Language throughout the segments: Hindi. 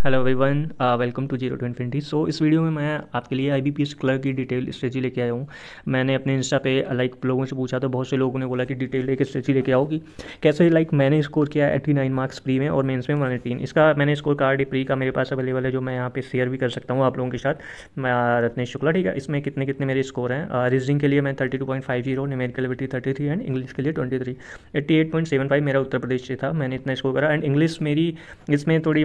Hello everyone, welcome to zero to infinity. So इस वीडियो में मैं आपके लिए IBPS क्लर्क की डिटेल स्ट्रेटजी लेके आया हूँ। मैंने अपने इंस्टा पे लोगों से पूछा तो बहुत से लोगों ने बोला कि डिटेल एक स्ट्रेटजी लेके आओ कि कैसे मैंने स्कोर किया 89 मार्क्स प्री में और मेंस में 118। इसका मैंने स्कोर कार्ड प्री का मेरे पास अवेलेबल है, जो मैं यहाँ पे शेयर भी कर सकता हूँ आप लोगों के साथ। मैं रत्नेश शुक्ला, ठीक है। इसमें कितने कितने मेरे स्कोर हैं। रीजनिंग के लिए मैं 32.50, न्यूमेरिकल एबिलिटी 33 एंड इंग्लिश के लिए 23। 88.75 मेरा उत्तर प्रदेश से था, मैंने इतना स्कोर करा। एंड इंग्लिश मेरी इसमें थोड़ी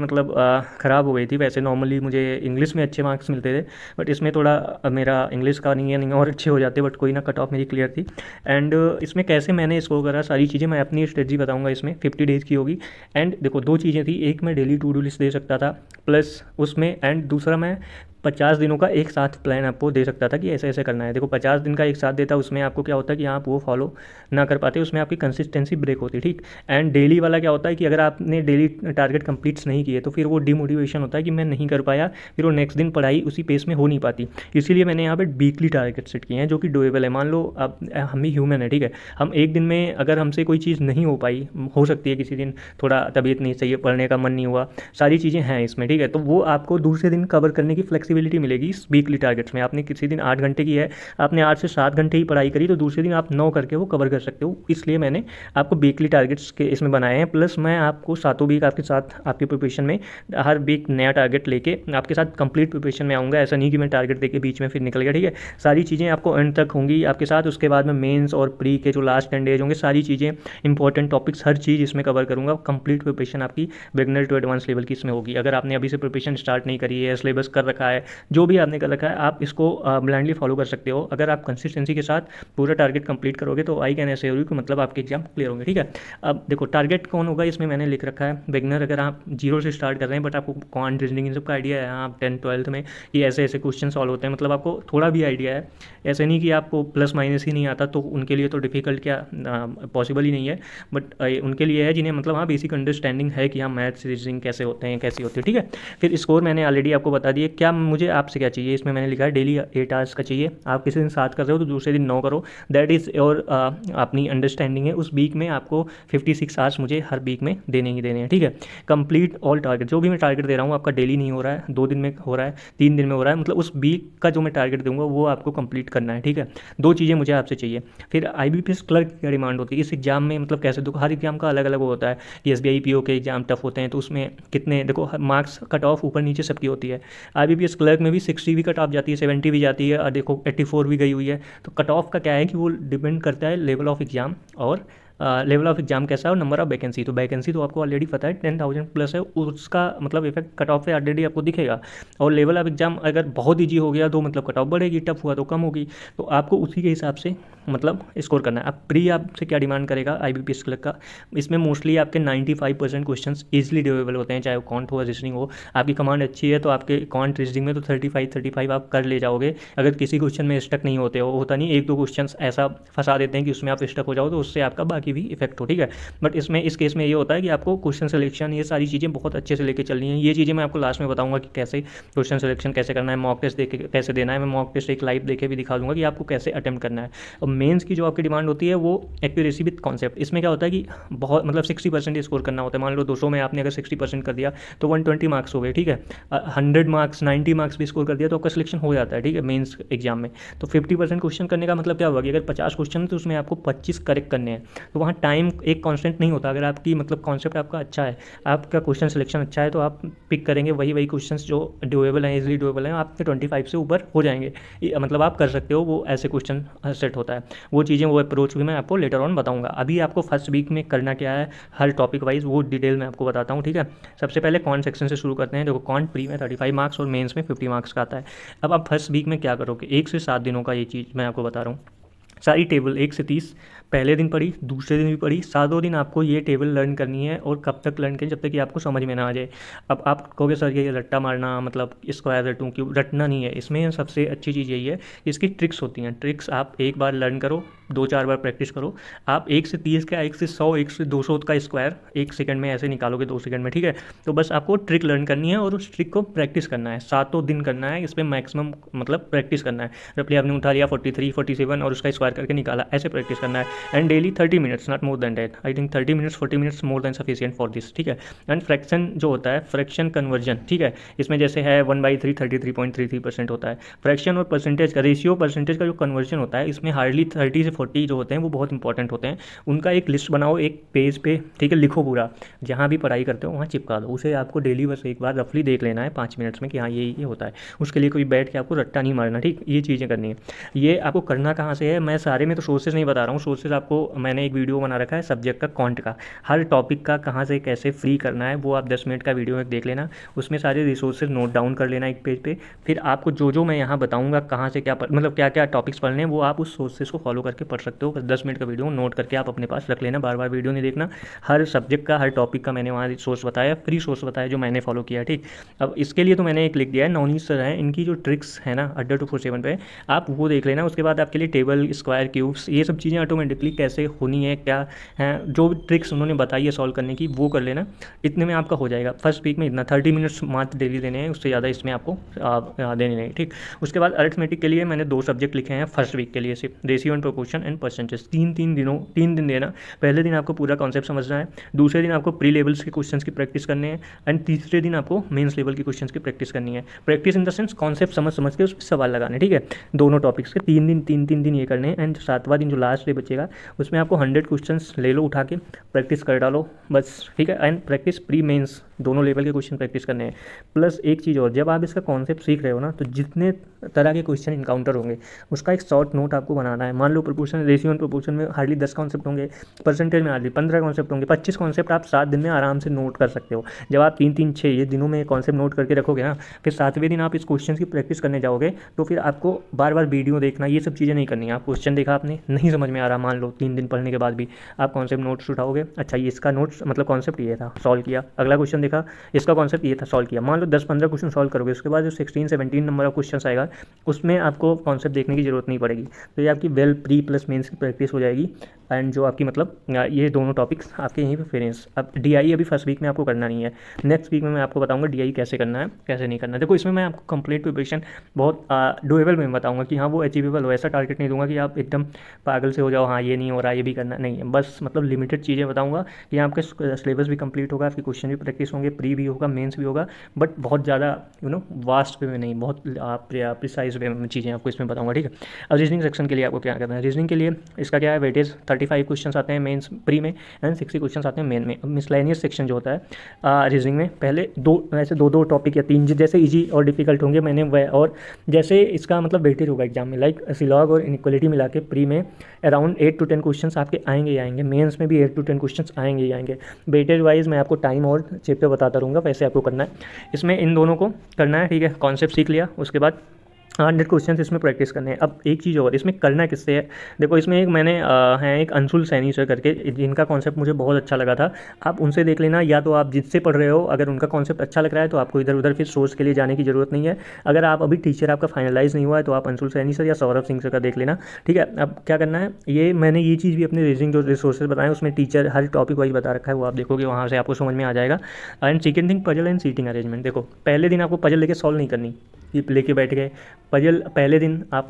ख़राब हो गई थी। वैसे नॉर्मली मुझे इंग्लिश में अच्छे मार्क्स मिलते थे, बट इसमें थोड़ा मेरा इंग्लिश का नहीं और अच्छे हो जाते, बट कोई ना, कट ऑफ मेरी क्लियर थी। एंड इसमें कैसे मैंने स्कोर करा, सारी चीज़ें मैं अपनी स्ट्रेटजी बताऊंगा। इसमें 50 डेज़ की होगी। एंड देखो, दो चीज़ें थी, एक मैं डेली टू डू लिस्ट दे सकता था प्लस उसमें, एंड दूसरा मैं 50 दिनों का एक साथ प्लान आपको दे सकता था कि ऐसे ऐसे करना है। देखो, 50 दिन का एक साथ देता, उसमें आपको क्या होता है कि आप वो फॉलो ना कर पाते, उसमें आपकी कंसिस्टेंसी ब्रेक होती, ठीक। एंड डेली वाला क्या होता है कि अगर आपने डेली टारगेट कंप्लीट्स नहीं किए तो फिर वो डिमोटिवेशन होता है कि मैं नहीं कर पाया, फिर वो नेक्स्ट दिन पढ़ाई उसी पेस में हो नहीं पाती। इसीलिए मैंने यहाँ पर वीकली टारगेट सेट किए हैं जो कि डुएबल है। मान लो अब हम भी ह्यूमन है, ठीक है। हम एक दिन में अगर हमसे कोई चीज़ नहीं हो पाई, हो सकती है किसी दिन थोड़ा तबीयत नहीं सही है, पढ़ने का मन नहीं हुआ, सारी चीज़ें हैं इसमें, ठीक है। तो वो आपको दूसरे दिन कवर करने की फ्लेक्सिबिलिटी मिलेगी वीकली टारगेट्स में। आपने किसी दिन 8 घंटे की है, आपने 8 से 7 घंटे ही पढ़ाई करी, तो दूसरे दिन आप 9 करके वो कवर कर सकते हो। इसलिए मैंने आपको वीकली टारगेट्स के इसमें बनाए हैं। प्लस मैं आपको सातों वीक आपके साथ आपकी प्रिपरेशन में हर वीक नया टारगेट लेके आपके साथ कंप्लीट प्रिपरेशन में आऊँगा। ऐसा नहीं कि मैं टारगेट देके बीच में फिर निकल गया, ठीक है। सारी चीज़ें आपको एंड तक होंगी आपके साथ। उसके बाद में मेंस और प्री के जो लास्ट 10 डेज होंगे, सारी चीज़ें इंपॉर्टेंट टॉपिक्स हर चीज़ इसमें कवर करूँगा। कंप्लीट प्रिपरेशन आपकी बिगनर टू एडवांस लेवल की इसमें होगी। अगर आपने अभी से प्रिपरेशन स्टार्ट नहीं करी है, सिलेबस कर रखा है, जो भी आपने कर रखा है, आप इसको ब्लाइंडली फॉलो कर सकते हो। अगर आप कंसिस्टेंसी के साथ पूरा टारगेट कंप्लीट करोगे तो आई कैन एश्योर यू कि मतलब आपके एग्जाम क्लियर होंगे, ठीक है। अब देखो, टारगेट कौन होगा इसमें मैंने लिख रखा है। बिगनर, अगर आप जीरो से स्टार्ट कर रहे हैं बट आपको क्वांट रीजनिंग इन सब का आइडिया है, आप 10th-12th में कि ऐसे ऐसे क्वेश्चन सॉल्व होते हैं, मतलब आपको थोड़ा भी आइडिया है। ऐसे नहीं कि आपको प्लस माइनस ही नहीं आता, तो उनके लिए तो डिफिकल्ट क्या पॉसिबल ही नहीं है। बट उनके लिए है जिन्हें मतलब हाँ बेसिक अंडरस्टैंडिंग है कि हाँ मैथ्स रीजनिंग कैसे होते हैं, कैसी होती है, ठीक है। फिर स्कोर मैंने ऑलरेडी आपको बता दिए। क्या मुझे आपसे क्या चाहिए, इसमें मैंने लिखा है डेली 8 आवर्स का चाहिए। आप किसी दिन 7 कर रहे हो तो दूसरे दिन 9 करो। दैट इज़ और अपनी अंडरस्टैंडिंग है। उस वीक में आपको 56 आवर्स मुझे हर वीक में देने ही देने हैं, ठीक है। कंप्लीट ऑल टारगेट, जो भी मैं टारगेट दे रहा हूँ आपका डेली नहीं हो रहा है, 2 दिन में हो रहा है, 3 दिन में हो रहा है, मतलब उस वीक का जो मैं टारगेट दूंगा वो आपको कंप्लीट करना है, ठीक है। दो चीज़ें मुझे आपसे चाहिए। फिर IBPS क्लर्क की क्या डिमांड होती है इस एग्जाम में, मतलब कैसे, देखो हर एग्जाम का अलग अलग होता है कि SBI PO के एग्जाम टफ होते हैं, तो उसमें कितने, देखो मार्क्स कट ऑफ ऊपर नीचे सबकी होती है। IBPS क्लर्क में भी 60 भी कट ऑफ जाती है, 70 भी जाती है, और देखो 84 भी गई हुई है। तो कट ऑफ का क्या है कि वो डिपेंड करता है लेवल ऑफ एग्जाम और लेवल ऑफ एग्जाम कैसा है और नंबर ऑफ वैकेंसी। तो वैकेंसी तो आपको ऑलरेडी पता है 10,000 प्लस है, उसका मतलब इफेक्ट कट ऑफ पे ऑलरेडी आपको दिखेगा। और लेवल ऑफ एग्जाम अगर बहुत ईजी हो गया तो मतलब कट ऑफ बढ़ेगी, टफ हुआ तो कम होगी। तो आपको उसी के हिसाब से मतलब स्कोर करना है। अब प्री आपसे क्या डिमांड करेगा IBPS क्लर्क का, इसमें मोस्टली आपके 95% क्वेश्चन ईजिली डिवेबल होते हैं, चाहे वो कॉन्ट हो या रीजनिंग हो। आपकी कमांड अच्छी है तो आपके कॉन्ट रीजनिंग में तो 35 आप कर ले जाओगे। अगर किसी क्वेश्चन में स्टक नहीं होते हो, होता नहीं, एक दो क्वेश्चन ऐसा फंसा देते हैं कि उसमें आप स्टक हो जाओ, तो उससे आपका बाकी भी इफेक्ट हो, ठीक है। बट इसमें इस केस में ये होता है कि आपको क्वेश्चन सिलेक्शन, ये सारी चीज़ें बहुत अच्छे से लेके चलनी है। ये चीज़ें मैं आपको लास्ट में बताऊंगा कि कैसे क्वेश्चन सिलेक्शन कैसे करना है, मॉक टेस्ट देके कैसे देना है। मैं मॉक टेस्ट एक लाइव देके भी दिखा दूंगा कि आपको कैसे अटेम्प्ट करना है। और मेंस की जो आपकी डिमांड होती है वो एक्यूरेसी विद कॉन्सेप्ट। इसमें क्या होता है कि बहुत मतलब 60% स्कोर करना होता है। मान लो 200 में आपने अगर 60% कर दिया तो 120 मार्क्स हो गए, ठीक है। 100 मार्क्स 90 मार्क्स भी स्कोर कर दिया तो आपका सिलेक्शन हो जाता है, ठीक है, मेंस एग्जाम में। तो 50% क्वेश्चन करने का मतलब क्या होगा कि अगर 50 क्वेश्चन है तो उसमें आपको 25 करेक्ट करने हैं। तो वहाँ टाइम एक कांस्टेंट नहीं होता। अगर आपकी मतलब कॉन्सेप्ट आपका अच्छा है, आपका क्वेश्चन सिलेक्शन अच्छा है, तो आप पिक करेंगे वही क्वेश्चंस जो डुएबल हैं, इजीली डुएबल हैं, आपके 25 से ऊपर हो जाएंगे। मतलब आप कर सकते हो, वो ऐसे क्वेश्चन सेट होता है। वो चीज़ें, वो अप्रोच भी मैं आपको लेटर ऑन बताऊंगा। अभी आपको फर्स्ट वीक में करना क्या है, हर टॉपिक वाइज वो डिटेल में आपको बताता हूँ, ठीक है। सबसे पहले कॉन्ट सेक्शन से शुरू करते हैं। देखो, कॉन्ट प्री में 35 मार्क्स और मेंस में 50 मार्क्स का आता है। अब आप फर्स्ट वीक में क्या करोगे, 1 से 7 दिनों का ये चीज़ मैं आपको बता रहा हूँ। सारी टेबल 1 से 30 पहले दिन पढ़ी, दूसरे दिन भी पढ़ी, 7 दिन आपको ये टेबल लर्न करनी है। और कब तक लर्न करें, जब तक कि आपको समझ में ना आ जाए। अब आप कहोगे सर ये रट्टा मारना, मतलब स्क्वायर रटूँ क्यों, रटना नहीं है इसमें। सबसे अच्छी चीज़ यही है कि इसकी ट्रिक्स होती हैं। ट्रिक्स आप एक बार लर्न करो, 2-4 बार प्रैक्टिस करो। आप 1 से 30 का, 1 से 100, 1 से 200 का स्क्वायर 1 सेकंड में ऐसे निकालोगे, 2 सेकंड में, ठीक है। तो बस आपको ट्रिक लर्न करनी है और उस ट्रिक को प्रैक्टिस करना है। 7 दिन करना है, इस पर मैक्सिमम मतलब प्रैक्टिस करना है। रफली आपने उठा लिया 43, 47 और उसका स्क्वायर करके निकाला, ऐसे प्रैक्टिस करना है। And daily 30 minutes, not more than that, I think 30 minutes 40 minutes more than sufficient for this, ठीक है। एंड फ्रैक्शन जो होता है, फ्रैक्शन कन्वर्जन, ठीक है, इसमें जैसे है 1/3 33.33% होता है। फ्रैक्शन और परसेंटेज का रेशियो, परसेंटेज का जो कन्वर्जन होता है, इसमें हार्डली 30 से 40 जो होते हैं वो बहुत इंपॉर्टेंट होते हैं। उनका एक लिस्ट बनाओ एक पेज पे, ठीक है, लिखो पूरा, जहाँ भी पढ़ाई करते हो वहाँ चिपका दो उसे। आपको डेली बस एक बार रफली देख लेना है 5 मिनट्स में कि हाँ ये होता है। उसके लिए कोई बैठ के आपको रट्टा नहीं मारना, ठीक, ये चीज़ें करनी है। ये आपको करना कहाँ से है, मैं सारे में तो सोर्सेज नहीं बता रहा हूँ, सोर्सेज आपको मैंने एक वीडियो बना रखा है सब्जेक्ट का, कॉन्ट का, हर टॉपिक का कहाँ से कैसे फ्री करना है वो आप 10 मिनट का वीडियो में देख लेना। उसमें सारे रिसोर्सेज नोट डाउन कर लेना एक पेज पे। फिर आपको जो मैं यहाँ बताऊँगा कहाँ से क्या मतलब क्या क्या टॉपिक्स पढ़ने हैं वो आप उस सोर्सेज को फॉलो करके पढ़ सकते हो। 10 मिनट का वीडियो नोट करके आप अपने पास रख लेना, बार बार वीडियो नहीं देखना। हर सब्जेक्ट का हर टॉपिक का मैंने वहाँ सोर्स बताया, फ्री सोर्स बताया जो मैंने फॉलो किया, ठीक। अब इसके लिए तो मैंने एक लिख दिया है, नवनीत सर हैं, इनकी जो ट्रिक्स है ना अड्डा 247 पे, आप वो देख लेना। उसके बाद आपके लिए टेबल, स्क्वायर, क्यूब्स, ये सब चीज़ें ऑटोमेटिकली कैसे होनी है, क्या है, जो भी ट्रिक्स उन्होंने बताई है सॉल्व करने की वो कर लेना। इतने में आपका हो जाएगा। फर्स्ट वीक में इतना 30 मिनट्स मात्र डेली देने हैं, उससे ज़्यादा इसमें आपको देने नहीं, ठीक। उसके बाद अरिथमेटिक के लिए मैंने 2 सब्जेक्ट लिखे हैं फर्स्ट वीक के लिए सिर्फ, ratio and proportion and percentage. 3 दिन देना। पहले दिन आपको पूरा कॉन्सेप्ट समझना है, दूसरे दिन आपको प्री लेवल्स के क्वेश्चंस की प्रैक्टिस करने हैं, एंड तीसरे दिन आपको मेंस लेवल के क्वेश्चंस की प्रैक्टिस करनी है। Practice in the sense concept समझ के उस पर सवाल लगाने, ठीक है। दोनों टॉपिक्स के 3 दिन ये करने हैं। एंड 7वां दिन जो लास्ट डे बचेगा उसमें आपको 100 क्वेश्चंस ले लो उठा के, प्रैक्टिस कर डालो बस, ठीक है। एंड प्रैक्टिस प्री मेंस दोनों लेवल के क्वेश्चन प्रैक्टिस करने हैं। प्लस एक चीज़ और, जब आप इसका कॉन्सेप्ट सीख रहे हो ना तो जितने तरह के क्वेश्चन इनकाउंटर होंगे उसका एक शॉर्ट नोट आपको बनाना है। मान लो प्रोपोर्शन, रेशियो एंड प्रोपोर्शन में हार्डली 10 कॉन्सेप्ट होंगे, परसेंटेज में हार्डली 15 कॉन्सेप्ट होंगे, 25 कॉन्सेप्ट आप 7 दिन में आराम से नोट कर सकते हो। जब आप 3-3-6 ये दिनों में कॉन्सेप्ट नोट करके रखोगे ना, फिर 7वें दिन आप इस क्वेश्चन की प्रैक्टिस करने जाओगे तो फिर आपको बार बार वीडियो देखना, ये सब चीज़ें नहीं करनी है। आप क्वेश्चन देखा, आपने नहीं समझ में आ रहा, मान लो 3 दिन पढ़ने के बाद भी आप कॉन्सेप्ट नोट्स उठाओगे, अच्छा ये इसका नोट्स मतलब कॉन्सेप्ट ये था, सॉल्व किया। अगला क्वेश्चन देखा, इसका कॉन्सेप्ट ये था, सॉल्व किया। मान लो 10-15 क्वेश्चन सॉल्व करोगे, उसके बाद जो 16-17 नंबर ऑफ क्वेश्चन आएगा उसमें आपको कॉन्सेप्ट देखने की जरूरत नहीं पड़ेगी। तो ये आपकी वेल प्री प्लस मेंस की प्रैक्टिस हो जाएगी। एंड जो आपकी मतलब ये दोनों टॉपिक्स आपके यहीं पे फेरेंस। अब DI अभी फर्स्ट वीक में आपको करना नहीं है, नेक्स्ट वीक में मैं आपको बताऊंगा DI कैसे करना है कैसे नहीं करना है। देखो इसमें मैं आपको कंप्लीट प्रिपरेशन बहुत डुएबल में बताऊंगा कि हाँ वो अचीवेबल हो। ऐसा टारगेट नहीं दूंगा कि आप एकदम पागल से हो जाओ, हाँ ये नहीं हो रहा ये भी करना नहीं है, बस मतलब लिमिटेड चीज़ें बताऊँगा कि आपके सिलेबस भी कंप्लीट होगा, आपके क्वेश्चन भी प्रैक्टिस होंगे, प्री भी होगा, मेन्स भी होगा, बट बहुत ज़्यादा वास्ट वे में नहीं, बहुत प्रिसाइज वे में चीज़ें आपको इसमें बताऊँगा, ठीक है। अब रीजनिंग सेक्शन के लिए आपको क्या करना है, रीजनिंग के लिए इसका क्या है, वेटेज 35 क्वेश्चन आते हैं मेंस प्री में एंड 60 क्वेश्चन आते हैं मेन में। मिसलेनियस सेक्शन जो होता है रीजनिंग में, पहले दो टॉपिक या 3 जैसे इजी और डिफिकल्ट होंगे मैंने और जैसे इसका मतलब वेटेज होगा एग्जाम में, लाइक सिलॉग और इनइक्वालिटी मिला के प्री में अराउंड 8 to 10 क्वेश्चन आपके आएंगे ही आएंगे, मेंस में भी 8 to 10 क्वेश्चन आएंगे ही आएंगे। वेटेज वाइज मैं आपको टाइम और चैप्टर बताता रहूँगा, वैसे आपको करना है। इसमें इन दोनों को करना है, ठीक है। कॉन्सेप्ट सीख लिया, उसके बाद 100 क्वेश्चन इसमें प्रैक्टिस करने हैं। अब एक चीज़ और, इसमें करना किससे है, देखो इसमें एक मैंने हैं एक अंशुल सैनी सर करके, जिनका कॉन्सेप्ट मुझे बहुत अच्छा लगा था, आप उनसे देख लेना। या तो आप जिससे पढ़ रहे हो अगर उनका कॉन्सेप्ट अच्छा लग रहा है तो आपको इधर उधर फिर सोर्स के लिए जाने की ज़रूरत नहीं है। अगर आप अभी टीचर आपका फाइनलाइज नहीं हुआ है तो आप अंशुल सैनी सर या सौरभ सिंह सर का देख लेना, ठीक है। अब क्या करना है, ये मैंने ये चीज़ भी अपने रीजनिंग जो रिसोर्सेज बताएं उसमें टीचर हर टॉपिक वाइज बता रखा है, वो आप देखोगे वहाँ से आपको समझ में आ जाएगा। And second thing, puzzle and seating arrangement. देखो पहले दिन आपको पजल लेके सॉल्व नहीं करनी, लेके बैठ गए पजल, पहले दिन आप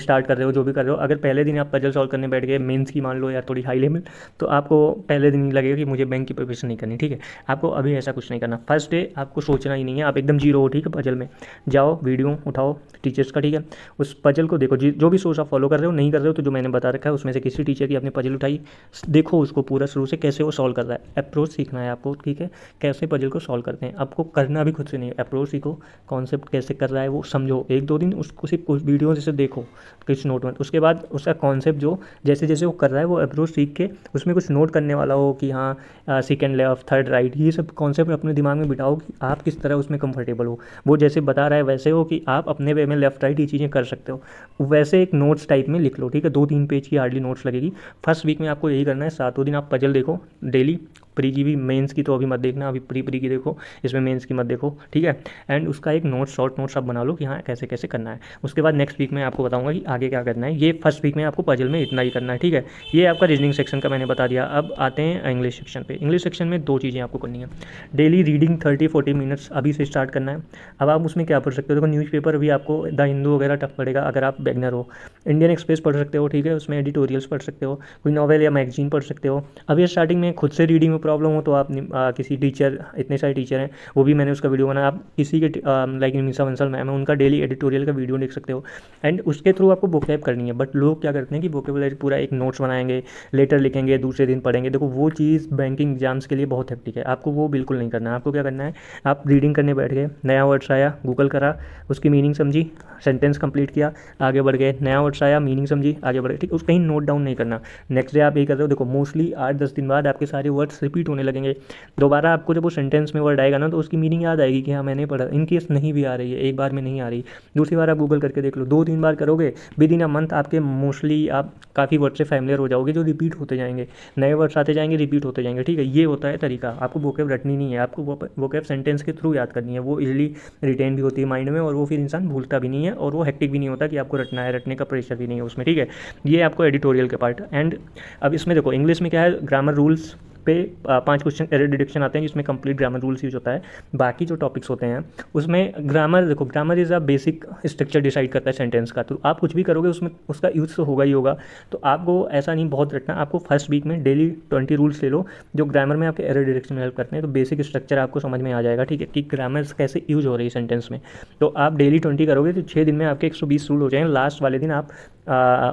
स्टार्ट कर रहे हो जो भी कर रहे हो, अगर पहले दिन आप पजल सॉल्व करने बैठ गए मेंस की मान लो या थोड़ी हाई लेवल, तो आपको पहले दिन लगेगा कि मुझे बैंक की प्रिपरेशन नहीं करनी, ठीक है। आपको अभी ऐसा कुछ नहीं करना, फर्स्ट डे आपको सोचना ही नहीं है, आप एकदम जीरो हो, ठीक है। पजल में जाओ, वीडियो उठाओ टीचर्स का, ठीक है, उस पजल को देखो, जो भी सोर्स आप फॉलो कर रहे हो, नहीं कर रहे हो तो जो मैंने बता रखा है उसमें से किसी टीचर की आपने पजल उठाई, देखो उसको पूरा शुरू से कैसे वो सॉल्व कर रहा है, अप्रोच सीखना है आपको, ठीक है, कैसे पजल को सॉल्व करते हैं। आपको करना भी खुद से नहीं, अप्रोच सीखो, कॉन्सेप्ट कैसे कर रहा है वो समझो, 1-2 दिन उसको सिर्फ कुछ वीडियो जैसे देखो कुछ नोट में, उसके बाद उसका कॉन्सेप्ट जो जैसे जैसे वो कर रहा है वो अप्रोच सीख के उसमें कुछ नोट करने वाला हो कि हाँ सेकंड लेफ्ट थर्ड राइट, ये सब कॉन्सेप्ट अपने दिमाग में बिठाओ कि आप किस तरह उसमें कंफर्टेबल हो, वो जैसे बता रहा है वैसे हो कि आप अपने वे में लेफ्ट राइट ये चीज़ें कर सकते हो, वैसे एक नोट्स टाइप में लिख लो, ठीक है। 2-3 पेज की हार्डली नोट्स लगेगी। फर्स्ट वीक में आपको यही करना है, 7 दिन आप पजल देखो डेली, प्री की भी, मेंस की तो अभी मत देखना, अभी प्री की देखो, इसमें मेंस की मत देखो, ठीक है। एंड उसका एक नोट, शॉर्ट नोट्स आप बना लो कि हाँ कैसे कैसे करना है। उसके बाद नेक्स्ट वीक में आपको बताऊंगा कि आगे क्या करना है। ये फर्स्ट वीक में आपको पजल में इतना ही करना है, ठीक है। ये आपका रीजनिंग सेक्शन का मैंने बता दिया। अब आते हैं इंग्लिश सेक्शन पे। इंग्लिश सेक्शन में 2 चीज़ें आपको करनी है। डेली रीडिंग 30-40 मिनट्स अभी से स्टार्ट करना है। अब आप उसमें क्या पढ़ सकते हो, देखो न्यूज़पेपर भी आपको द हिंदू वगैरह टफ पड़ेगा अगर आप बिगनर हो। इंडियन एक्सप्रेस पढ़ सकते हो, ठीक है, उसमें एडिटोरियल्स पढ़ सकते हो, कोई नॉवेल या मैगजीन पढ़ सकते हो। अभी स्टार्टिंग में खुद से रीडिंग में प्रॉब्लम हो तो आप किसी टीचर, इतने सारे टीचर हैं, वो भी मैंने उसका वीडियो बनाया, आप किसी के लाइक निमिषा बंसल मैम है, उनका डेली एडिटोरियल का वीडियो देख सकते हो। एंड उसके थ्रू आपको वोकैब करनी है। बट लोग क्या करते हैं कि वोकेबुलरी पूरा एक नोट्स बनाएंगे, लेटर लिखेंगे, दूसरे दिन पढ़ेंगे। देखो वो चीज़ बैंकिंग एग्जाम्स के लिए बहुत हेक्टिक है, आपको वो बिल्कुल नहीं करना है। आपको क्या करना है, आप रीडिंग करने बैठ गए, नया वर्ड्स आया गूगल करा, उसकी मीनिंग समझी, सेंटेंस कंप्लीट किया, आगे बढ़ गए, नया वर्ड्स आया, मीनिंग समझी, आगे बढ़ गए, ठीक। उसको कहीं नोट डाउन नहीं करना। नेक्स्ट डे आप ये कर रहे हो, देखो मोस्टली 8-10 दिन बाद आपके सारे वर्ड्स रिपीट होने लगेंगे। दोबारा आपको जब वो सेंटेंस में वर्ड आएगा ना तो उसकी मीनिंग याद आएगी कि हाँ मैंने पढ़ा। इन केस नहीं भी आ रही है, एक बार में नहीं आ रही, दूसरी बार आप गूगल करके देख लो, 2-3 बार करोगे, विद इन अ मंथ आपके मोस्टली आप काफ़ी वर्ड से फैमिलियर हो जाओगे, जो रिपीट होते जाएंगे, नए वर्ड्स आते जाएंगे, रिपीट होते जाएंगे, ठीक है। ये होता है तरीका। आपको वोकैब रटनी नहीं है, आपको वोकैब सेंटेंस के थ्रू याद करनी है। वो इजीली रिटेन भी होती है माइंड में, और वो फिर इंसान भूलता भी नहीं है, और वो हेक्टिक भी नहीं होता कि आपको रटना है, रटने का प्रेशर भी नहीं है उसमें, ठीक है। ये आपको एडिटोरियल के पार्ट। एंड अब इसमें देखो इंग्लिश में क्या है, ग्रामर रूल्स पे 5 क्वेश्चन एरर डिडक्शन आते हैं, जिसमें कंप्लीट ग्रामर रूल्स यूज होता है। बाकी जो टॉपिक्स होते हैं उसमें ग्रामर, देखो grammar is a basic structure decide करता है सेंटेंस का, तो आप कुछ भी करोगे उसमें उसका यूज़ तो होगा ही होगा। तो आपको ऐसा नहीं बहुत रटना, आपको फर्स्ट वीक में डेली 20 रूल्स ले लो जो ग्रामर में आपके एरर डिडक्शन में हेल्प करते हैं। तो बेसिक स्ट्रक्चर आपको समझ में आ जाएगा, ठीक है, कि ग्रामर कैसे यूज हो रही है सेंटेंस में। तो आप डेली 20 करोगे तो 6 दिन में आपके 120 रूल हो जाएंगे। लास्ट वाले दिन आप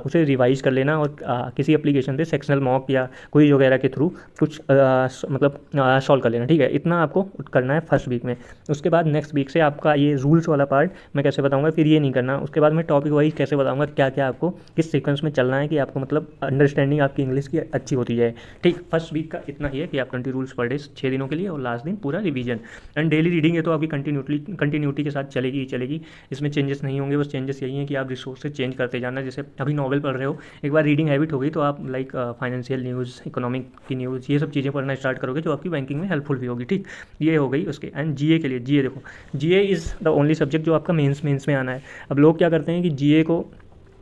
उसे रिवाइज कर लेना, और किसी एप्लीकेशन से सेक्शनल मॉक या क्विज वगैरह के थ्रू कुछ मतलब सॉल्व कर लेना, ठीक है। इतना आपको करना है फर्स्ट वीक में। उसके बाद नेक्स्ट वीक से आपका ये रूल्स वाला पार्ट मैं कैसे बताऊंगा, फिर ये नहीं करना। उसके बाद मैं टॉपिक वाइज कैसे बताऊंगा, क्या क्या आपको किस सीक्वेंस में चलना है कि आपको मतलब अंडरस्टैंडिंग आपकी इंग्लिश की अच्छी होती जाए, ठीक। फर्स्ट वीक का इतना ही है कि आप 20 रूल्स पर डे 6 दिनों के लिए, और लास्ट दिन पूरा रिवीजन। एंड डेली रीडिंग है तो आपकी कंटिन्यूटी के साथ चलेगी ही चलेगी, इसमें चेंजेस नहीं होंगे। बस चेंजेस यही है कि आप रिसोर्सेज चेंज करते जाना। जैसे अभी नॉवल पढ़ रहे हो, एक बार रीडिंग हैबिट हो गई तो आप लाइक फाइनेंशियल न्यूज़, इकोनॉमिक की न्यूज़, ये सब चीज़ें पढ़ना स्टार्ट करोगे जो आपकी बैंकिंग में हेल्पफुल भी होगी, ठीक। ये हो गई उसके। एंड जीए के लिए, जीए देखो, जीए इज़ द ओनली सब्जेक्ट जो आपका मेंस में आना है। अब लोग क्या करते हैं कि जीए को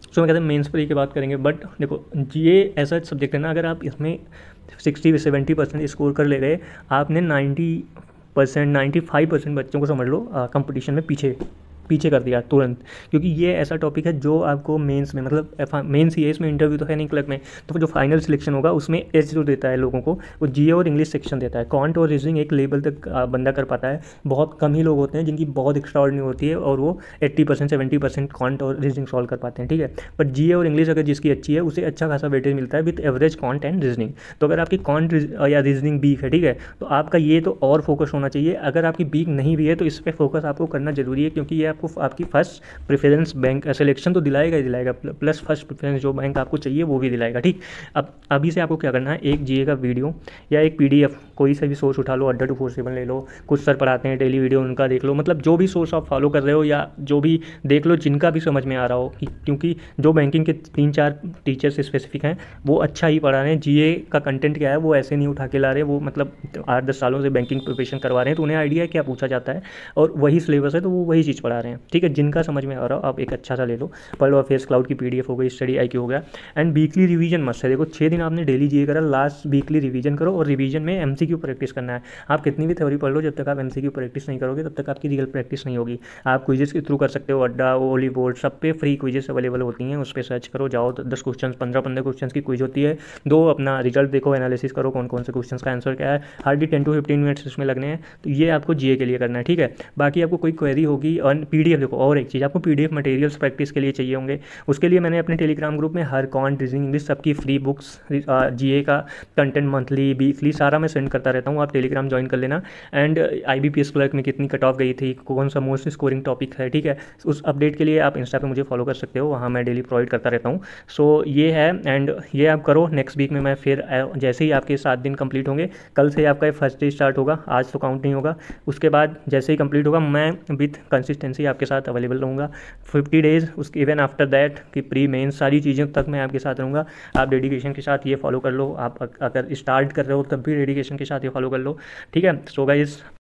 सो मैं कहते हैं मेंस पर ही की बात करेंगे, बट देखो जीए ऐसा सब्जेक्ट है ना, अगर आप इसमें 60-70% स्कोर कर ले गए, आपने 90%, 95% बच्चों को समझ लो कंपटीशन में पीछे कर दिया तुरंत। क्योंकि ये ऐसा टॉपिक है जो आपको मेंस में, मतलब मेंस ही है, इसमें इंटरव्यू तो है नहीं क्लर्क में, तो जो फाइनल सिलेक्शन होगा उसमें एज जो देता है लोगों को, वो जीए और इंग्लिश सेक्शन देता है। क्वांट और रीजनिंग एक लेवल तक बंदा कर पाता है, बहुत कम ही लोग होते हैं जिनकी बहुत एक्स्ट्राऑर्डिनरी होती है और वो 80% 70% क्वांट और रीजनिंग सॉल्व कर पाते हैं, ठीक है। बट जीए और इंग्लिश अगर जिसकी अच्छी है उसे अच्छा खासा वेटेज मिलता है with average quant and reasoning. तो अगर आपकी क्वांट या रीजनिंग वीक है, ठीक है, तो आपका ये तो और फोकस होना चाहिए। अगर आपकी वीक नहीं भी है तो इस पर फोकस आपको करना जरूरी है, क्योंकि ये आपको आपकी फर्स्ट प्रेफरेंस बैंक सिलेक्शन तो दिलाएगा ही दिलाएगा, प्लस फर्स्ट प्रेफरेंस जो बैंक आपको चाहिए वो भी दिलाएगा, ठीक। अब अभी से आपको क्या करना है, एक जीए का वीडियो या एक पीडीएफ कोई सा भी सोर्स उठा लो, अड्डा 247 ले लो, कुछ सर पढ़ाते हैं डेली वीडियो उनका देख लो, मतलब जो भी सोर्स आप फॉलो कर रहे हो या जो भी देख लो जिनका भी समझ में आ रहा हो, क्योंकि जो बैंकिंग के 3-4 टीचर्स स्पेसिफिक हैं वो अच्छा ही पढ़ा रहे हैं। जीए का कंटेंट क्या है वो ऐसे नहीं उठा के ला रहे, वो मतलब 8-10 सालों से बैंकिंग प्रिपरेशन करवा रहे हैं, तो उन्हें आइडिया है क्या पूछा जाता है और वही सिलेबस है, तो वो वही चीज़ पढ़ा रहे हैं, ठीक है। जिनका समझ में आ रहा हो आप एक अच्छा सा ले लो, पढ़ लो। अफेयर्स क्लाउड की पीडीएफ हो गई, स्टडी आईक्यू हो गया। एंड वीकली रिवीजन मस्ट है। देखो 6 दिन आपने डेली जीए करा, लास्ट वीकली रिवीजन करो, और रिवीजन में एमसीक्यू प्रैक्टिस करना है। आप कितनी भी थ्योरी पढ़ लो, जब तक आप एमसीक्यू प्रैक्टिस नहीं करोगे तब तक आपकी रियल प्रैक्टिस नहीं होगी। आप क्विजेस के थ्रू कर सकते हो, अड्डा, ओली बोर्ड, सब पे फ्री क्विजेस अवेलेबल होती हैं, उस पर सर्च करो, जाओ 10 क्वेश्चन 15 क्वेश्चन की क्विज होती है, दो अपना रिजल्ट देखो, एनालिसिस करो कौन कौन से क्वेश्चन का आंसर क्या है, हार्डली 10 to 15 मिनट्स इसमें लगने हैं। तो ये आपको जीए के लिए करना है, ठीक है। बाकी आपको कोई क्वेरी होगी, और पीडीएफ देखो, और एक चीज़ आपको पीडीएफ मटेरियल्स प्रैक्टिस के लिए चाहिए होंगे। उसके लिए मैंने अपने टेलीग्राम ग्रुप में हर क्वांट, रीजनिंग, इंग्लिश सबकी फ्री बुक्स, जीए का कंटेंट मंथली वीकली सारा मैं सेंड करता रहता हूँ, आप टेलीग्राम ज्वाइन कर लेना। एंड आईबीपीएस क्लर्क में कितनी कट ऑफ गई थी, कौन सा मोस्ट स्कोरिंग टॉपिक है, ठीक है, उस अपडेट के लिए आप इंस्टा पे मुझे फॉलो कर सकते हो, वहाँ मैं डेली प्रोवाइड करता रहता हूँ। सो ये है, एंड ये आप करो। नेक्स्ट वीक में मैं फिर जैसे ही आपके 7 दिन कंप्लीट होंगे, कल से आपका फर्स्ट डे स्टार्ट होगा, आज तो काउंट नहीं होगा, उसके बाद जैसे ही कंप्लीट होगा मैं विथ कंसिस्टेंसी से ही आपके साथ अवेलेबल रहूँगा 50 डेज़, उसके इवन आफ्टर दैट कि प्री मेन सारी चीज़ों तक मैं आपके साथ रहूँगा। आप डेडिकेशन के साथ ये फॉलो कर लो, आप अगर स्टार्ट कर रहे हो तब भी डेडिकेशन के साथ ये फॉलो कर लो, ठीक है। So guys